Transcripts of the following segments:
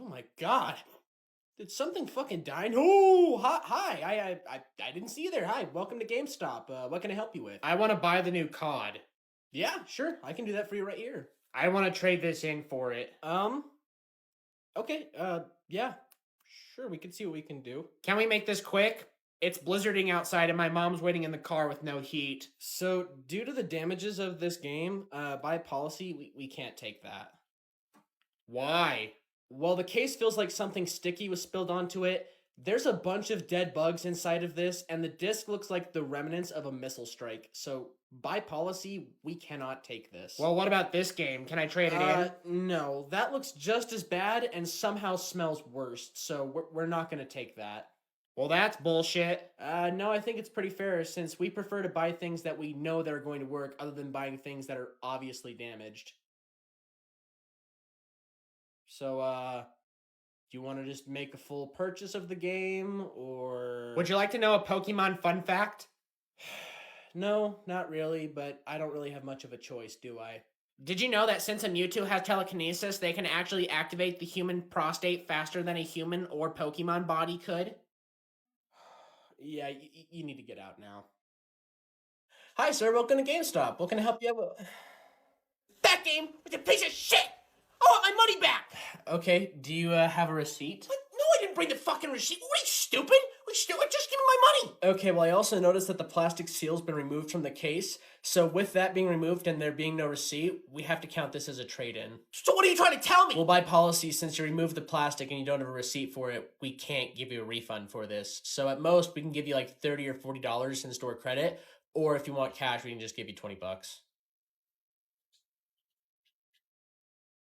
Oh my god. Did something fucking die? No! Hi. I didn't see you there. Hi, welcome to GameStop. What can I help you with? I want to buy the new COD. Yeah, sure. I can do that for you right here. I want to trade this in for it. Okay, yeah. Sure, we can see what we can do. Can we make this quick? It's blizzarding outside and my mom's waiting in the car with no heat. So, due to the damages of this game, by policy, we can't take that. Why? Well, the case feels like something sticky was spilled onto it. There's a bunch of dead bugs inside of this, and the disc looks like the remnants of a missile strike. So, by policy, we cannot take this. Well, what about this game? Can I trade it in? No, that looks just as bad and somehow smells worse. So, we're not going to take that. Well, that's bullshit. No, I think it's pretty fair since we prefer to buy things that we know that are going to work other than buying things that are obviously damaged. So, do you want to just make a full purchase of the game, or... Would you like to know a Pokemon fun fact? No, not really, but I don't really have much of a choice, do I? Did you know that since a Mewtwo has telekinesis, they can actually activate the human prostate faster than a human or Pokemon body could? Yeah, you need to get out now. Hi, sir. Welcome to GameStop. What can I help you out with? That game was a piece of shit! I want my money back! Okay, do you have a receipt? What? No, I didn't bring the fucking receipt. What are you, stupid? Just give me my money! Okay, well, I also noticed that the plastic seal's been removed from the case. So with that being removed and there being no receipt, we have to count this as a trade-in. So what are you trying to tell me? Well, by policy, since you removed the plastic and you don't have a receipt for it, we can't give you a refund for this. So at most, we can give you like $30 or $40 in store credit. Or if you want cash, we can just give you $20.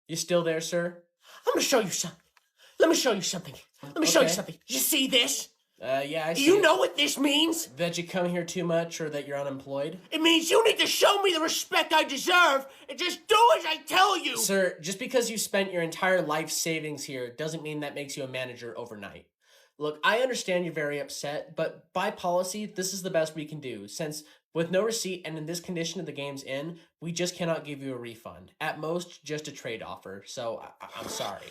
You still there, sir? I'm gonna show you something. Let me show you something. You see this? Yeah, I see. Do you know what this means? That you come here too much or that you're unemployed? It means you need to show me the respect I deserve and just do as I tell you. Sir, just because you spent your entire life savings here doesn't mean that makes you a manager overnight. Look, I understand you're very upset, but by policy, this is the best we can do, since with no receipt and in this condition of the game's in, we just cannot give you a refund. At most, just a trade offer, so I'm sorry.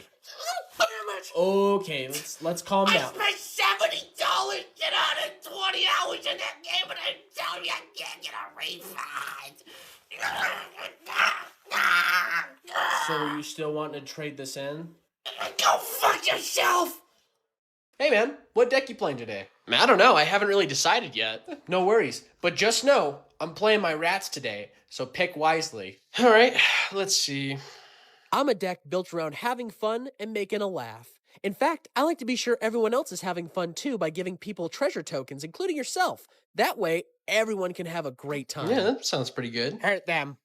Damn it! Okay, let's calm down. I spent $70 get out of 20 hours in that game and I tell you I can't get a refund. So are you still wanting to trade this in? Go fuck yourself! Hey man, what deck you playing today? I don't know, I haven't really decided yet. No worries, but just know, I'm playing my rats today, so pick wisely. Alright, let's see. I'm a deck built around having fun and making a laugh. In fact, I like to be sure everyone else is having fun too by giving people treasure tokens, including yourself. That way, everyone can have a great time. Yeah, that sounds pretty good. Hurt them.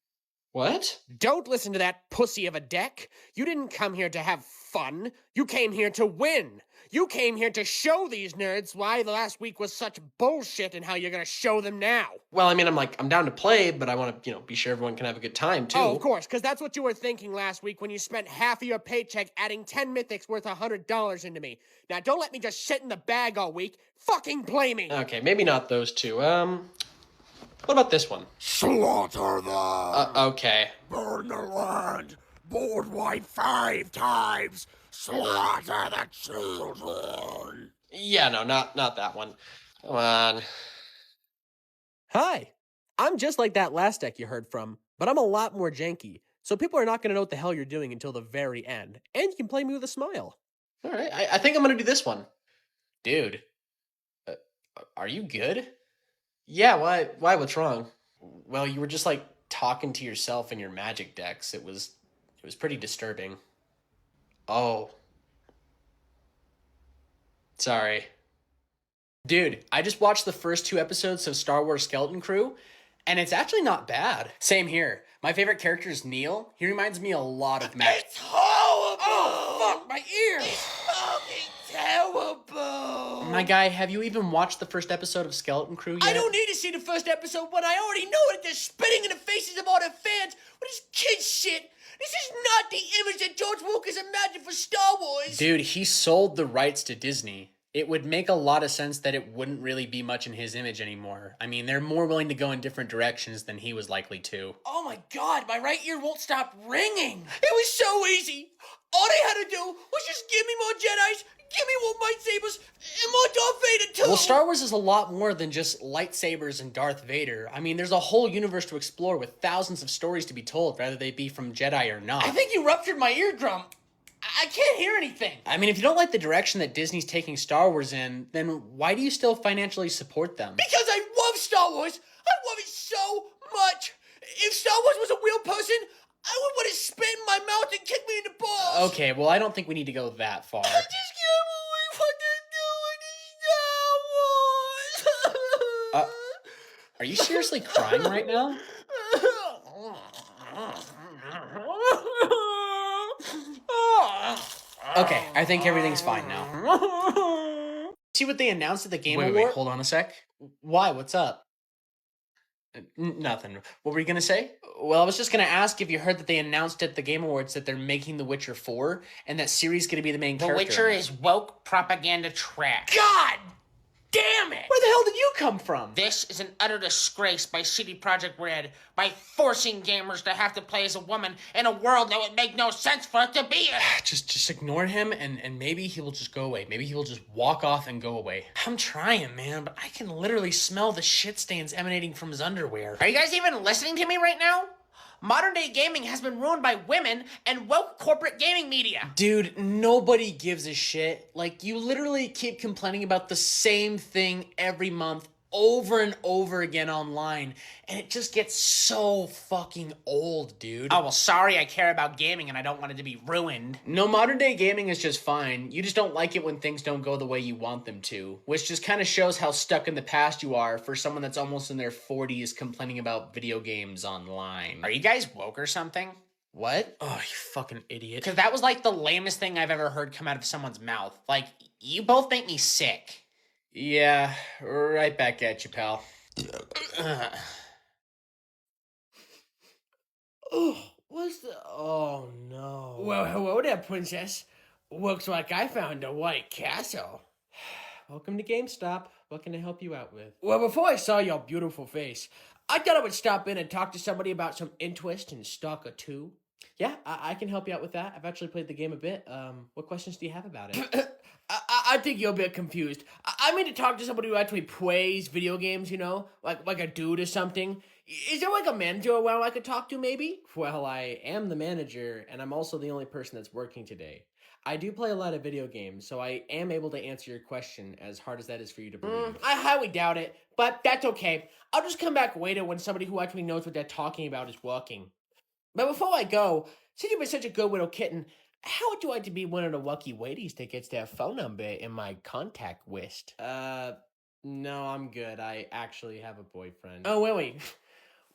What? Don't listen to that pussy of a deck. You didn't come here to have fun. You came here to win. You came here to show these nerds why the last week was such bullshit and how you're gonna show them now. Well, I mean, I'm down to play, but I want to, be sure everyone can have a good time, too. Oh, of course, because that's what you were thinking last week when you spent half of your paycheck adding 10 mythics worth $100 into me. Now, don't let me just sit in the bag all week. Fucking play me! Okay, maybe not those two. What about this one? Slaughter them! Okay. Burn the land! Board wipe 5 times! Slaughter the children! Yeah, no, not that one. Come on. Hi, I'm just like that last deck you heard from, but I'm a lot more janky, so people are not going to know what the hell you're doing until the very end, and you can play me with a smile. Alright, I think I'm gonna do this one. Dude, are you good? Yeah, why? What's wrong? Well, you were just like talking to yourself in your magic decks. It was pretty disturbing. Oh. Sorry. Dude, I just watched the first 2 episodes of Star Wars Skeleton Crew, and it's actually not bad. Same here. My favorite character is Neil. He reminds me a lot of Matt. It's horrible! Oh, fuck, my ears! It's fucking terrible! My guy, have you even watched the first episode of Skeleton Crew yet? I don't need to see the first episode when I already know that they're spitting in the faces of all their fans with this kid shit. This is not the image that George Lucas imagined for Star Wars. Dude, he sold the rights to Disney. It would make a lot of sense that it wouldn't really be much in his image anymore. I mean, they're more willing to go in different directions than he was likely to. Oh my god, my right ear won't stop ringing. It was so easy. All they had to do was just give me more Jedis, give me more lightsabers, and more Darth Vader too. Well, Star Wars is a lot more than just lightsabers and Darth Vader. I mean, there's a whole universe to explore with thousands of stories to be told, whether they be from Jedi or not. I think you ruptured my eardrum. I can't hear anything. I mean, if you don't like the direction that Disney's taking Star Wars in, then why do you still financially support them? Because I love Star Wars. I love it so much. If Star Wars was a real person, I would want to spit in my mouth and kick me in the balls. Okay, well, I don't think we need to go that far. I just can't believe what they're doing to Star Wars. Are you seriously crying right now? Okay, I think everything's fine now. See what they announced at the Game Award? Wait, hold on a sec. Why? What's up? Nothing. What were you gonna say? Well, I was just gonna ask if you heard that they announced at the Game Awards that they're making The Witcher 4, and that Ciri's gonna be the main The character. Witcher is woke propaganda trash. God damn it! Where the hell did you come from? This is an utter disgrace by CD Projekt Red by forcing gamers to have to play as a woman in a world that would make no sense for it to be in. Just ignore him, and maybe he will just go away. Maybe he will just walk off and go away. I'm trying, man, but I can literally smell the shit stains emanating from his underwear. Are you guys even listening to me right now? Modern day gaming has been ruined by women and woke corporate gaming media. Dude, nobody gives a shit. Like, you literally keep complaining about the same thing every month over and over again online, and it just gets so fucking old, dude. Oh, well, sorry I care about gaming and I don't want it to be ruined. No, modern day gaming is just fine. You just don't like it when things don't go the way you want them to, which just kind of shows how stuck in the past you are for someone that's almost in their 40s complaining about video games online. Are you guys woke or something? What? Oh, you fucking idiot. Because that was like the lamest thing I've ever heard come out of someone's mouth. Like, you both make me sick. Yeah, right back at you, pal. Oh, what's the... Oh, no. Well, hello there, princess. Looks like I found a White Castle. Welcome to GameStop. What can I help you out with? Well, before I saw your beautiful face, I thought I would stop in and talk to somebody about some interest in Stalker 2. Yeah, I can help you out with that. I've actually played the game a bit. What questions do you have about it? I think you're a bit confused. I mean to talk to somebody who actually plays video games, you know? Like a dude or something. Is there like a manager around I could talk to, maybe? Well, I am the manager, and I'm also the only person that's working today. I do play a lot of video games, so I am able to answer your question, as hard as that is for you to believe. I highly doubt it, but that's okay. I'll just come back later when somebody who actually knows what they're talking about is working. But before I go, since you've been such a good little kitten, how would you like to be one of the lucky ladies that gets their phone number in my contact list? No, I'm good. I actually have a boyfriend. Oh, wait.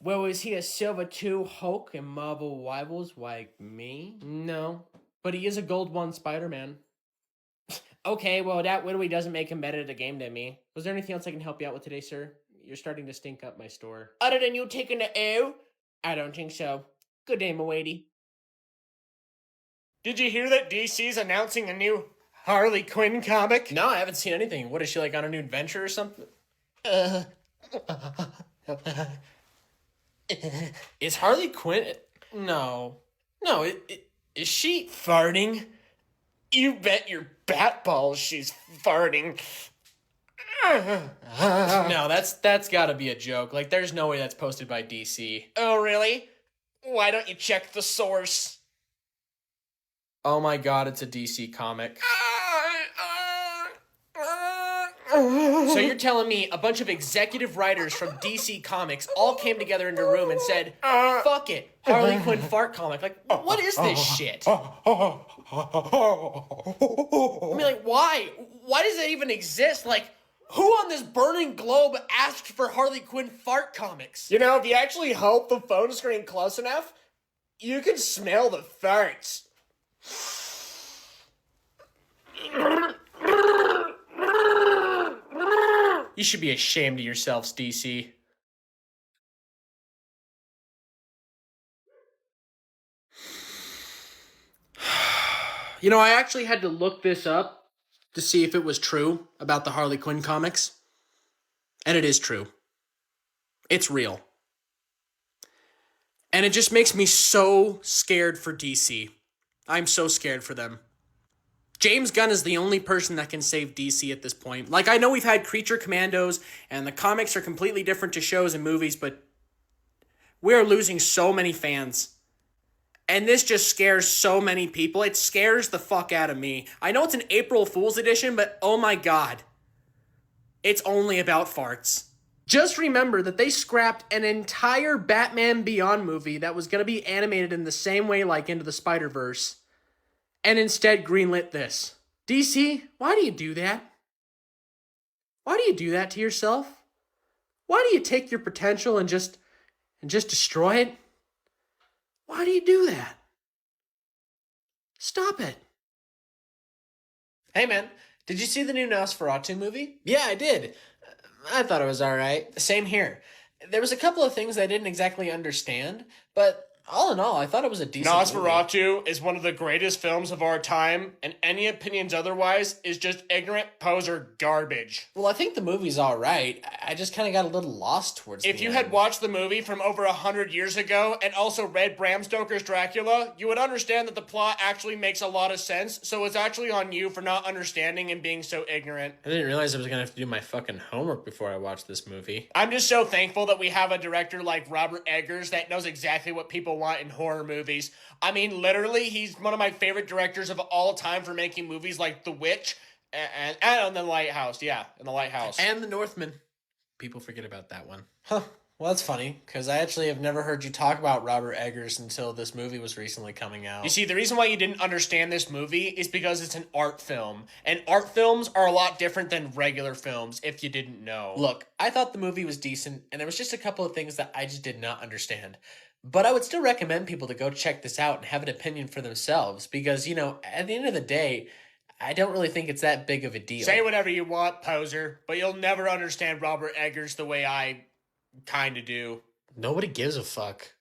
Well, is he a Silver 2 Hulk and Marvel Rivals like me? No, but he is a Gold 1 Spider-Man. Okay, well, that literally doesn't make him better at the game than me. Was there anything else I can help you out with today, sir? You're starting to stink up my store. Other than you taking the L? I don't think so. Good day, m'lady. Did you hear that DC's announcing a new Harley Quinn comic? No, I haven't seen anything. What, is she like on a new adventure or something? Is Harley Quinn... No. No, is she farting? You bet your bat balls she's farting. No, that's gotta be a joke. Like, there's no way that's posted by DC. Oh, really? Why don't you check the source? Oh my god, it's a DC comic. So you're telling me a bunch of executive writers from DC Comics all came together in a room and said, fuck it, Harley Quinn fart comic. Like, what is this shit? I mean, like, why? Why does it even exist? Like, who on this burning globe asked for Harley Quinn fart comics? You know, if you actually hold the phone screen close enough, you can smell the farts. You should be ashamed of yourselves, DC. You know, I actually had to look this up to see if it was true about the Harley Quinn comics. And it is true. It's real. And it just makes me so scared for DC. I'm so scared for them. James Gunn is the only person that can save DC at this point. Like, I know we've had Creature Commandos, and the comics are completely different to shows and movies, but we're losing so many fans. And this just scares so many people. It scares the fuck out of me. I know it's an April Fool's edition, but oh my god. It's only about farts. Just remember that they scrapped an entire Batman Beyond movie that was going to be animated in the same way like Into the Spider-Verse, and instead greenlit this. DC, why do you do that? Why do you do that to yourself? Why do you take your potential and just destroy it? Why do you do that? Stop it. Hey man, did you see the new Nosferatu movie? Yeah, I did. I thought it was alright. Same here. There was a couple of things I didn't exactly understand, but all in all, I thought it was a decent movie. Nosferatu is one of the greatest films of our time, and any opinions otherwise is just ignorant poser garbage. Well, I think the movie's alright. I just kind of got a little lost towards If the you end. had watched the movie from over 100 years ago and also read Bram Stoker's Dracula, you would understand that the plot actually makes a lot of sense, so it's actually on you for not understanding and being so ignorant. I didn't realize I was gonna have to do my fucking homework before I watched this movie. I'm just so thankful that we have a director like Robert Eggers that knows exactly what people want in horror movies. I mean, literally, he's one of my favorite directors of all time for making movies like The Witch and The Lighthouse. Yeah, and The Lighthouse. And The Northman. People forget about that one. Huh. Well, that's funny, because I actually have never heard you talk about Robert Eggers until this movie was recently coming out. You see, the reason why you didn't understand this movie is because it's an art film. And art films are a lot different than regular films, if you didn't know. Look, I thought the movie was decent, and there was just a couple of things that I just did not understand. But I would still recommend people to go check this out and have an opinion for themselves, because, you know, at the end of the day, I don't really think it's that big of a deal. Say whatever you want, poser, but you'll never understand Robert Eggers the way I kinda do. Nobody gives a fuck.